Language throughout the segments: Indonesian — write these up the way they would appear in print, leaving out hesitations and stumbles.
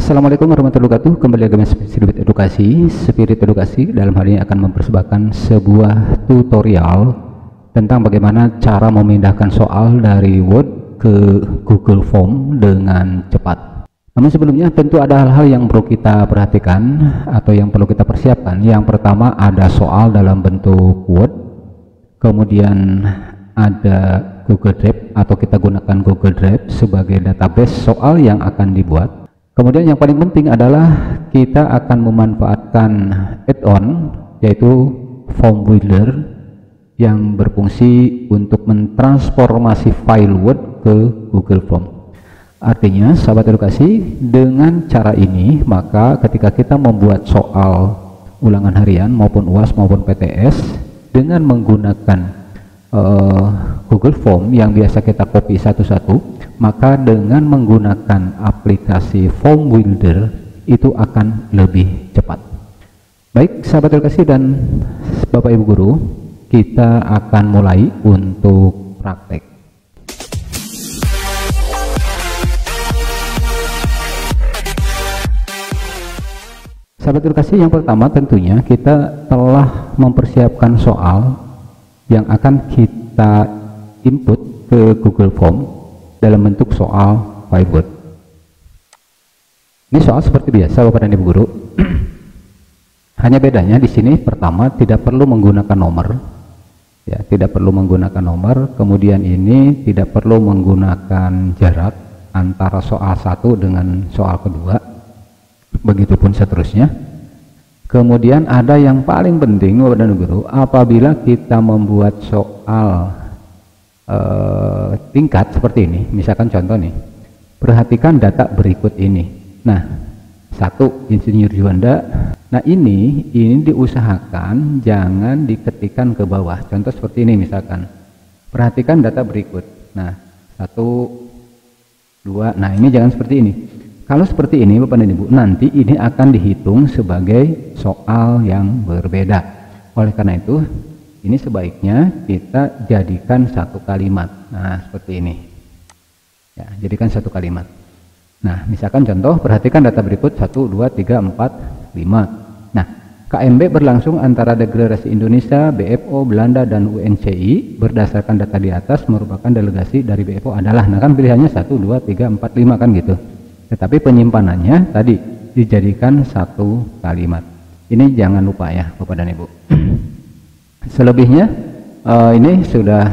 Assalamualaikum warahmatullahi wabarakatuh. Kembali lagi dengan Spirit Edukasi. Spirit Edukasi dalam hal ini akan mempersembahkan sebuah tutorial tentang bagaimana cara memindahkan soal dari Word ke Google Form dengan cepat. Namun sebelumnya tentu ada hal-hal yang perlu kita perhatikan atau yang perlu kita persiapkan. Yang pertama, ada soal dalam bentuk Word, kemudian ada Google Drive atau kita gunakan Google Drive sebagai database soal yang akan dibuat. Kemudian yang paling penting adalah kita akan memanfaatkan add-on yaitu Form Builder yang berfungsi untuk mentransformasi file Word ke Google Form. Artinya, sahabat edukasi, dengan cara ini maka ketika kita membuat soal ulangan harian maupun UAS maupun PTS dengan menggunakan Google Form yang biasa kita copy satu-satu, maka dengan menggunakan aplikasi Form Builder itu akan lebih cepat. Baik sahabat edukasi dan Bapak Ibu Guru, kita akan mulai untuk praktek. Sahabat edukasi, yang pertama tentunya kita telah mempersiapkan soal yang akan kita input ke Google Form dalam bentuk soal file Word. Ini soal seperti biasa Bapak dan Ibu Guru. Hanya bedanya di sini pertama tidak perlu menggunakan nomor. Ya, tidak perlu menggunakan nomor. Kemudian ini tidak perlu menggunakan jarak antara soal satu dengan soal kedua. Begitupun seterusnya. Kemudian ada yang paling penting Bapak dan Ibu Guru, apabila kita membuat soal tingkat seperti ini, misalkan contoh nih, perhatikan data berikut ini. Nah, 1 Insinyur Juanda. Nah ini diusahakan jangan diketikkan ke bawah. Contoh seperti ini misalkan, perhatikan data berikut. Nah 1, 2, nah ini jangan seperti ini. Kalau seperti ini Bapak dan Ibu, nanti ini akan dihitung sebagai soal yang berbeda. Oleh karena itu, ini sebaiknya kita jadikan satu kalimat. Nah, seperti ini. Ya, jadikan satu kalimat. Nah, misalkan contoh, perhatikan data berikut 1, 2, 3, 4, 5. Nah, KMB berlangsung antara Deklarasi Indonesia, BFO, Belanda, dan UNCI berdasarkan data di atas merupakan delegasi dari BFO adalah. Nah, kan pilihannya 1, 2, 3, 4, 5 kan gitu. Tetapi penyimpanannya tadi dijadikan satu kalimat. Ini jangan lupa ya Bapak dan Ibu. Selebihnya ini sudah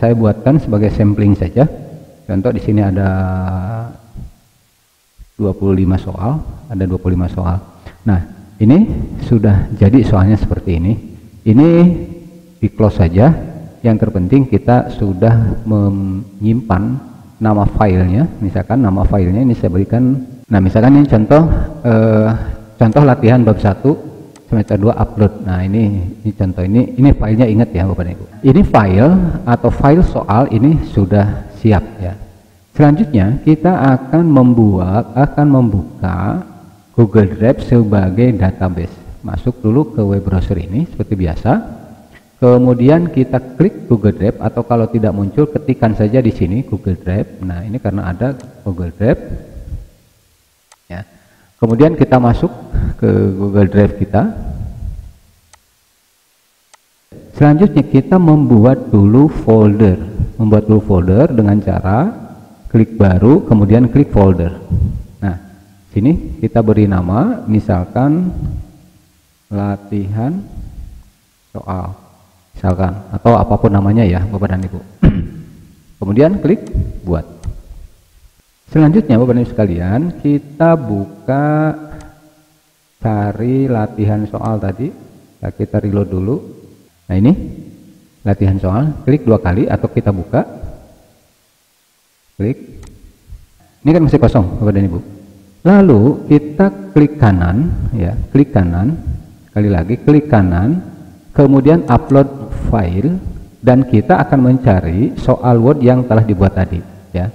saya buatkan sebagai sampling saja. Contoh di sini ada 25 soal, ada 25 soal. Nah, ini sudah jadi soalnya seperti ini. Ini di close saja. Yang terpenting kita sudah menyimpan nama filenya. Misalkan nama filenya ini saya berikan. Nah, misalkan ini contoh latihan bab 1 semester 2 upload. Nah, ini contoh ini filenya, ingat ya Bapak dan Ibu. Ini file atau file soal ini sudah siap ya. Selanjutnya kita akan membuka Google Drive sebagai database. Masuk dulu ke web browser ini seperti biasa. Kemudian kita klik Google Drive atau kalau tidak muncul ketikkan saja di sini Google Drive. Nah, ini karena ada Google Drive. Ya. Kemudian kita masuk ke Google Drive kita. Selanjutnya kita membuat dulu folder. Membuat dulu folder dengan cara klik baru, kemudian klik folder. Nah, sini kita beri nama, misalkan latihan soal. Misalkan, atau apapun namanya ya Bapak dan Ibu. Kemudian klik buat. Selanjutnya Bapak dan Ibu sekalian, kita buka cari latihan soal tadi. Nah, kita reload dulu. Nah, ini latihan soal, klik 2 kali atau kita buka. Klik. Ini kan masih kosong Bapak dan Ibu. Lalu kita klik kanan ya, klik kanan. Sekali lagi klik kanan. Kemudian upload file dan kita akan mencari soal Word yang telah dibuat tadi ya.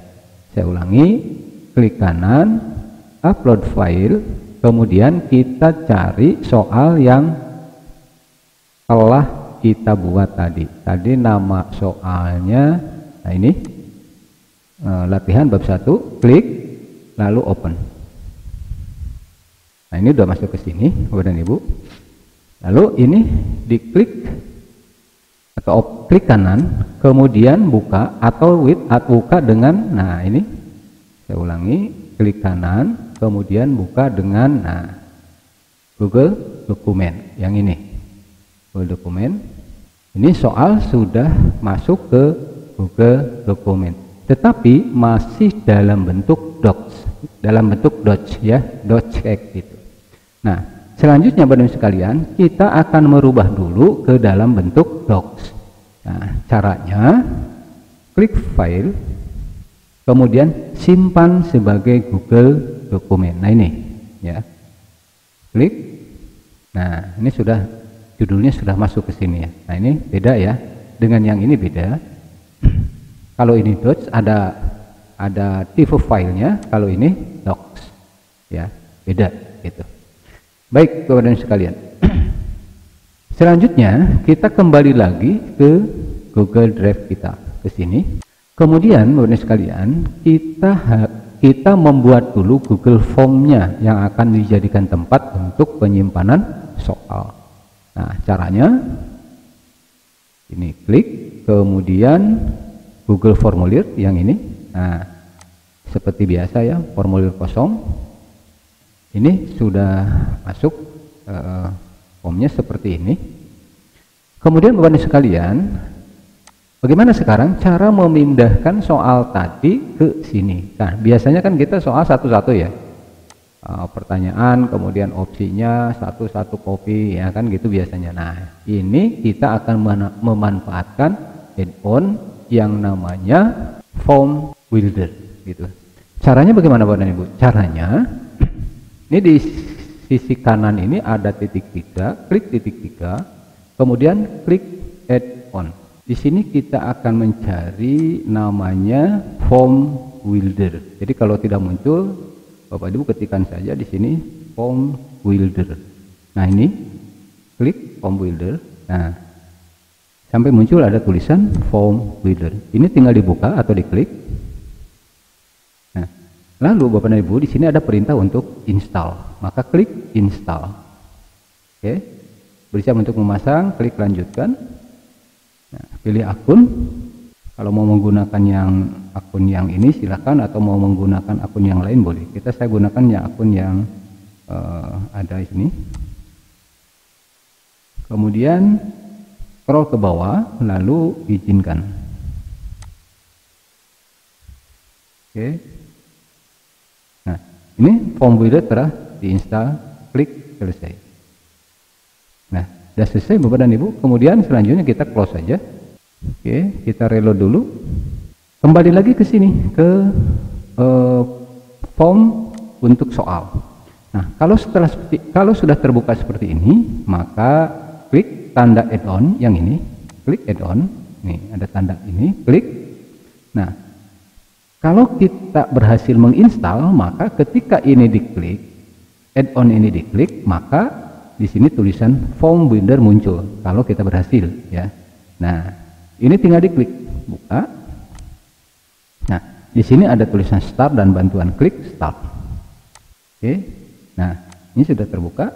Saya ulangi, klik kanan, upload file, kemudian kita cari soal yang telah kita buat tadi. Tadi nama soalnya, nah ini latihan bab 1, klik lalu open. Nah, ini udah masuk ke sini, Bapak dan Ibu. Lalu ini diklik atau klik kanan, kemudian buka atau buka dengan, nah ini saya ulangi, klik kanan, kemudian buka dengan, nah Google Dokumen yang ini, Google Dokumen. Ini soal sudah masuk ke Google Dokumen, tetapi masih dalam bentuk docs, ya, docs kayak gitu. Nah, selanjutnya Bapak Ibu sekalian, kita akan merubah dulu ke dalam bentuk docs. Nah, caranya klik file, kemudian simpan sebagai Google Dokumen. Nah, ini ya. Klik. Nah, ini sudah judulnya sudah masuk ke sini ya. Nah, ini beda ya. Dengan yang ini beda. Kalau ini docs ada tipe filenya, kalau ini docs. Ya, beda gitu. Baik, Bapak dan sekalian. Selanjutnya kita kembali lagi ke Google Drive kita, ke sini. Kemudian Bapak sekalian, kita membuat dulu Google Form-nya yang akan dijadikan tempat untuk penyimpanan soal. Nah, caranya ini klik, kemudian Google Formulir yang ini. Nah, seperti biasa ya, formulir kosong. Ini sudah masuk formnya seperti ini. Kemudian Bapak sekalian, bagaimana sekarang cara memindahkan soal tadi ke sini? Nah, biasanya kan kita soal satu-satu ya, pertanyaan, kemudian opsinya satu-satu copy, ya kan gitu biasanya. Nah, ini kita akan memanfaatkan add-on yang namanya Form Builder gitu. Caranya bagaimana Bapak dan Ibu? Caranya ini di sisi kanan ini ada titik 3, klik titik 3, kemudian klik add-on. Di sini kita akan mencari namanya Form Builder. Jadi kalau tidak muncul, Bapak Ibu ketikkan saja di sini Form Builder. Nah, ini klik Form Builder. Nah, sampai muncul ada tulisan Form Builder. Ini tinggal dibuka atau diklik. Nah, lalu Bapak dan Ibu di sini ada perintah untuk install. Maka klik install. Oke. Berusaha untuk memasang, klik lanjutkan. Nah, pilih akun. Kalau mau menggunakan yang akun yang ini silakan, atau mau menggunakan akun yang lain boleh. Saya gunakan yang akun yang ada di sini. Kemudian scroll ke bawah, lalu izinkan. Oke. Nah, ini Form Builder telah diinstal, klik selesai. Nah, sudah selesai Bapak dan Ibu. Kemudian selanjutnya kita close saja. Oke, kita reload dulu. Kembali lagi ke sini ke form untuk soal. Nah, kalau sudah terbuka seperti ini, maka klik tanda add-on yang ini, klik add-on. Nih, ada tanda ini, klik. Nah, kalau kita berhasil menginstal, maka ketika ini diklik, add-on ini diklik, maka di sini tulisan Form Builder muncul kalau kita berhasil ya. Nah, ini tinggal diklik, buka. Nah, di sini ada tulisan Start dan bantuan, klik Start. Oke. Nah, ini sudah terbuka.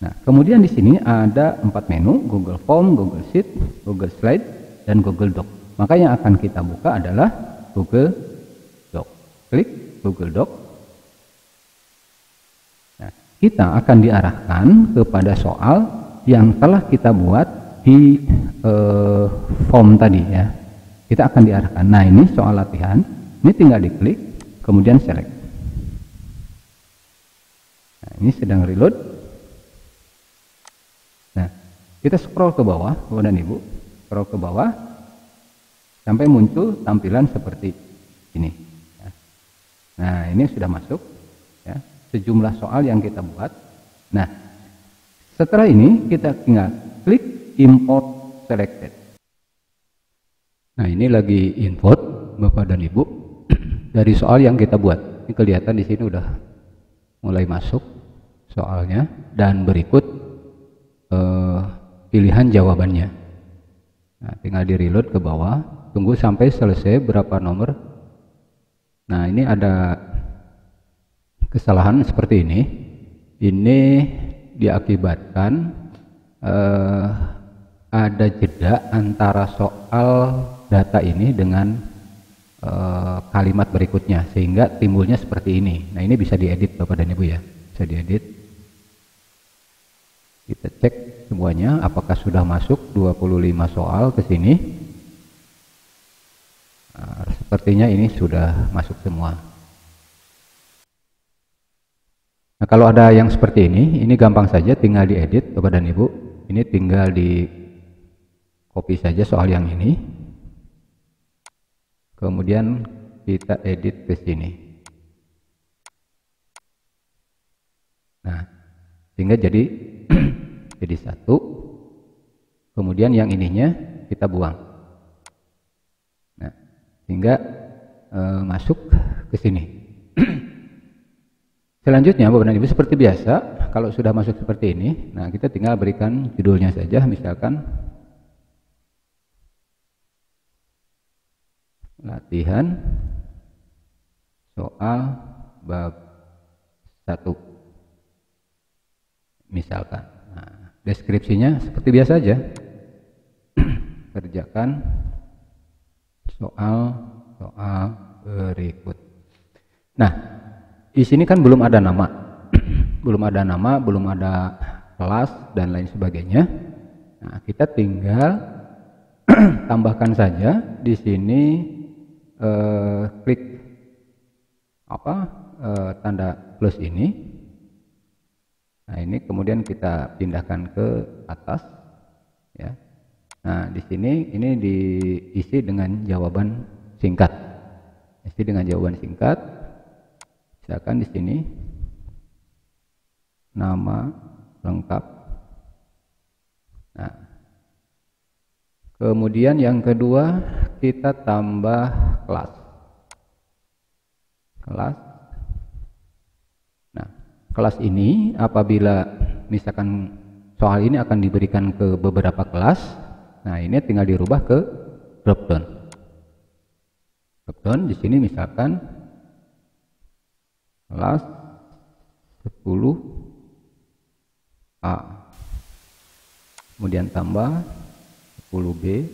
Nah, kemudian di sini ada 4 menu, Google Form, Google Sheet, Google Slide, dan Google Doc. Maka yang akan kita buka adalah Google Doc. Klik Google Doc. Nah, kita akan diarahkan kepada soal yang telah kita buat di form tadi ya. Kita akan diarahkan. Nah, ini soal latihan. Ini tinggal diklik, kemudian select. Nah, ini sedang reload. Nah, kita scroll ke bawah, Bapak dan Ibu. Scroll ke bawah sampai muncul tampilan seperti ini. Nah, ini sudah masuk ya, sejumlah soal yang kita buat. Nah, setelah ini kita tinggal klik import selected. Nah, ini lagi import Bapak dan Ibu dari soal yang kita buat. Ini kelihatan di sini udah mulai masuk soalnya dan berikut pilihan jawabannya. Nah, tinggal di reload ke bawah, tunggu sampai selesai berapa nomor. Nah, ini ada kesalahan seperti ini. ini diakibatkan ada jeda antara soal data ini dengan kalimat berikutnya, sehingga timbulnya seperti ini. Nah, ini bisa diedit Bapak dan Ibu ya, bisa diedit. Kita cek semuanya apakah sudah masuk 25 soal ke sini. Nah, sepertinya ini sudah masuk semua. Nah, kalau ada yang seperti ini gampang saja, tinggal diedit Bapak dan Ibu. Ini tinggal di copy saja soal yang ini, kemudian kita edit ke sini. Nah, sehingga jadi jadi satu, kemudian yang ininya kita buang. Nah, sehingga masuk ke sini. Selanjutnya Bapak dan Ibu, seperti biasa kalau sudah masuk seperti ini, nah kita tinggal berikan judulnya saja, misalkan latihan soal bab 1 misalkan. Nah, deskripsinya seperti biasa aja. Kerjakan soal berikut. Nah, di sini kan belum ada nama, belum ada kelas dan lain sebagainya. Nah, kita tinggal tambahkan saja di sini, klik tanda plus ini. Nah, ini kemudian kita pindahkan ke atas, ya. Nah, di sini ini diisi dengan jawaban singkat. Isi dengan jawaban singkat. Misalkan di sini nama lengkap. Nah, kemudian yang kedua kita tambah kelas. Nah, kelas ini apabila misalkan soal ini akan diberikan ke beberapa kelas, nah ini tinggal dirubah ke drop down. Di sini misalkan kelas 10A, kemudian tambah 10B,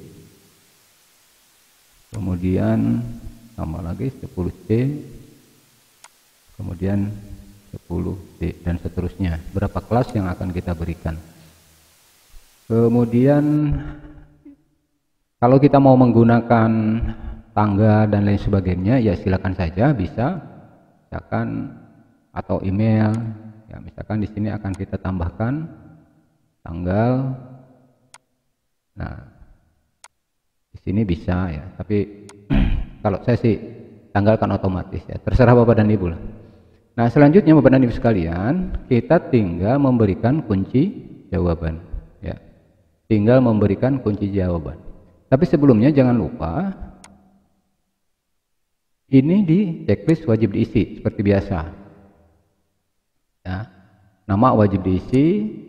kemudian tambah lagi 10C, kemudian 10D, dan seterusnya. Berapa kelas yang akan kita berikan. Kemudian kalau kita mau menggunakan tangga dan lain sebagainya, ya silakan saja, bisa, misalkan, atau email, ya misalkan di sini akan kita tambahkan tanggal. Nah, di sini bisa ya, tapi kalau saya sih tanggalkan otomatis ya, terserah Bapak dan Ibu lah. Nah, selanjutnya Bapak dan Ibu sekalian, kita tinggal memberikan kunci jawaban ya, tinggal memberikan kunci jawaban. Tapi sebelumnya jangan lupa ini di checklist wajib diisi seperti biasa ya. Nama wajib diisi,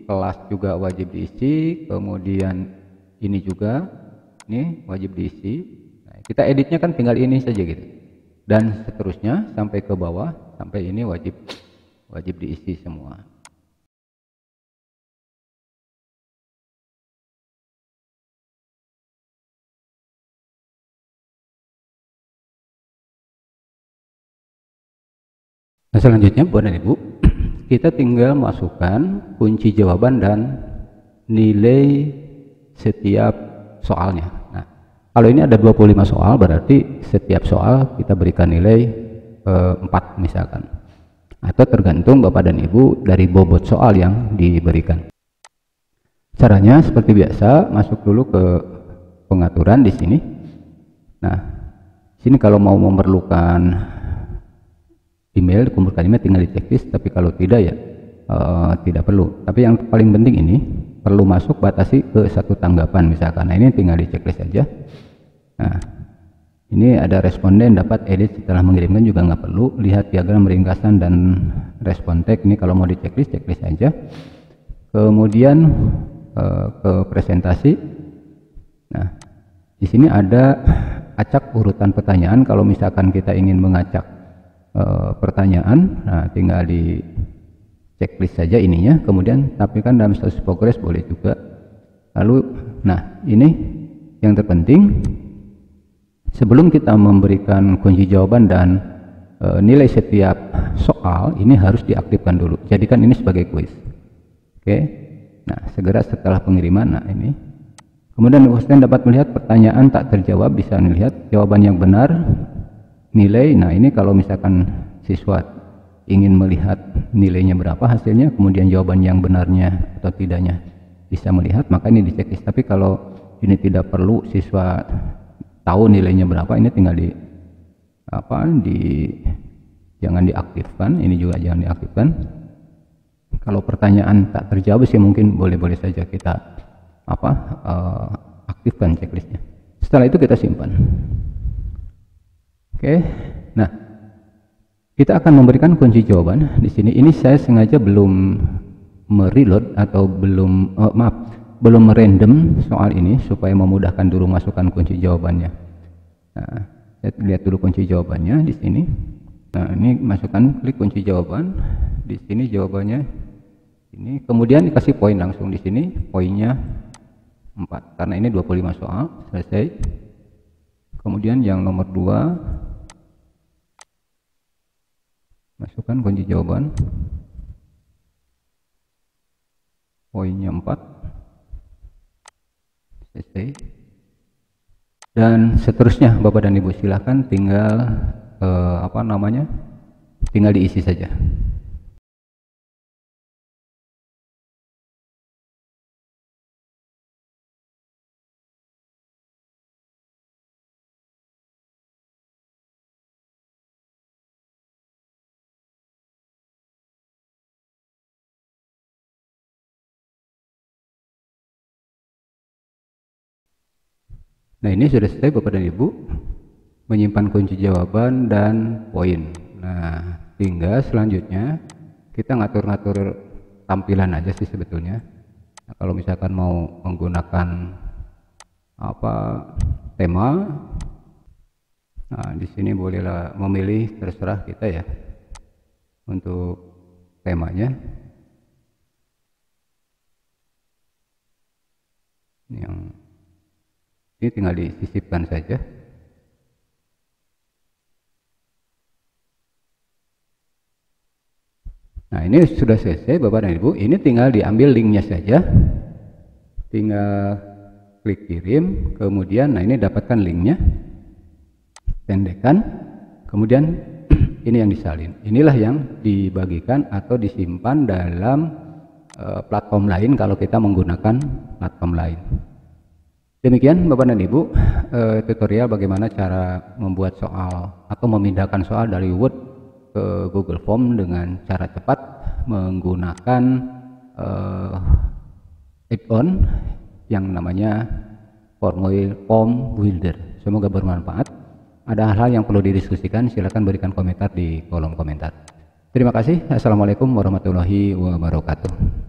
kelas juga wajib diisi, kemudian ini juga ini wajib diisi. Nah, kita editnya kan tinggal ini saja gitu, dan seterusnya sampai ke bawah, sampai ini wajib diisi semua. Nah, selanjutnya Bapak dan Ibu, kita tinggal masukkan kunci jawaban dan nilai setiap soalnya. Nah, kalau ini ada 25 soal, berarti setiap soal kita berikan nilai 4 misalkan, atau tergantung Bapak dan Ibu dari bobot soal yang diberikan. Caranya seperti biasa, masuk dulu ke pengaturan di sini. Nah, sini kalau mau memerlukan email, kumpulkan email, tinggal di checklist, tapi kalau tidak ya tidak perlu. Tapi yang paling penting ini perlu masuk, batasi ke 1 tanggapan misalkan. Nah, ini tinggal di checklist saja. Nah, ini ada responden dapat edit setelah mengirimkan, juga nggak perlu. Lihat diagram ringkasan dan respon tag, ini kalau mau di checklist saja. Kemudian ke presentasi. Nah, di sini ada acak urutan pertanyaan. Kalau misalkan kita ingin mengacak pertanyaan, nah tinggal di checklist saja ininya, kemudian tapi kan dalam status progress boleh juga. Lalu nah ini yang terpenting, sebelum kita memberikan kunci jawaban dan nilai setiap soal ini harus diaktifkan dulu, jadikan ini sebagai kuis. Oke, nah segera setelah pengiriman, nah ini kemudian dosen dapat melihat pertanyaan tak terjawab, bisa melihat jawaban yang benar, nilai. Nah ini kalau misalkan siswa ingin melihat nilainya berapa hasilnya, kemudian jawaban yang benarnya atau tidaknya bisa melihat, maka ini di checklist. Tapi kalau ini tidak perlu siswa tahu nilainya berapa, ini tinggal jangan diaktifkan, ini juga jangan diaktifkan. Kalau pertanyaan tak terjawab sih mungkin boleh-boleh saja kita aktifkan checklistnya. Setelah itu kita simpan. Oke, nah kita akan memberikan kunci jawaban di sini. Ini saya sengaja belum mereload atau belum merandom soal ini supaya memudahkan dulu masukkan kunci jawabannya. Nah, saya lihat dulu kunci jawabannya di sini. Nah, ini masukkan, klik kunci jawaban. Di sini jawabannya ini, kemudian dikasih poin langsung di sini, poinnya 4 karena ini 25 soal. Selesai. Kemudian yang nomor 2, masukkan kunci jawaban, poinnya 4. Selesai. Dan seterusnya Bapak dan Ibu, silahkan tinggal tinggal diisi saja. Nah ini sudah selesai Bapak dan Ibu, menyimpan kunci jawaban dan poin. Nah tinggal selanjutnya kita ngatur-ngatur tampilan aja sih sebetulnya. Nah, kalau misalkan mau menggunakan tema, nah di sini bolehlah memilih, terserah kita ya untuk temanya. Ini tinggal disisipkan saja. Nah ini sudah selesai Bapak dan Ibu, ini tinggal diambil linknya saja, tinggal klik kirim, kemudian nah ini dapatkan linknya, pendekkan, kemudian ini yang disalin, inilah yang dibagikan atau disimpan dalam platform lain kalau kita menggunakan platform lain. Demikian Bapak dan Ibu, tutorial bagaimana cara membuat soal atau memindahkan soal dari Word ke Google Form dengan cara cepat menggunakan add-on yang namanya Form Builder. Semoga bermanfaat. Ada hal-hal yang perlu didiskusikan, silakan berikan komentar di kolom komentar. Terima kasih. Assalamualaikum warahmatullahi wabarakatuh.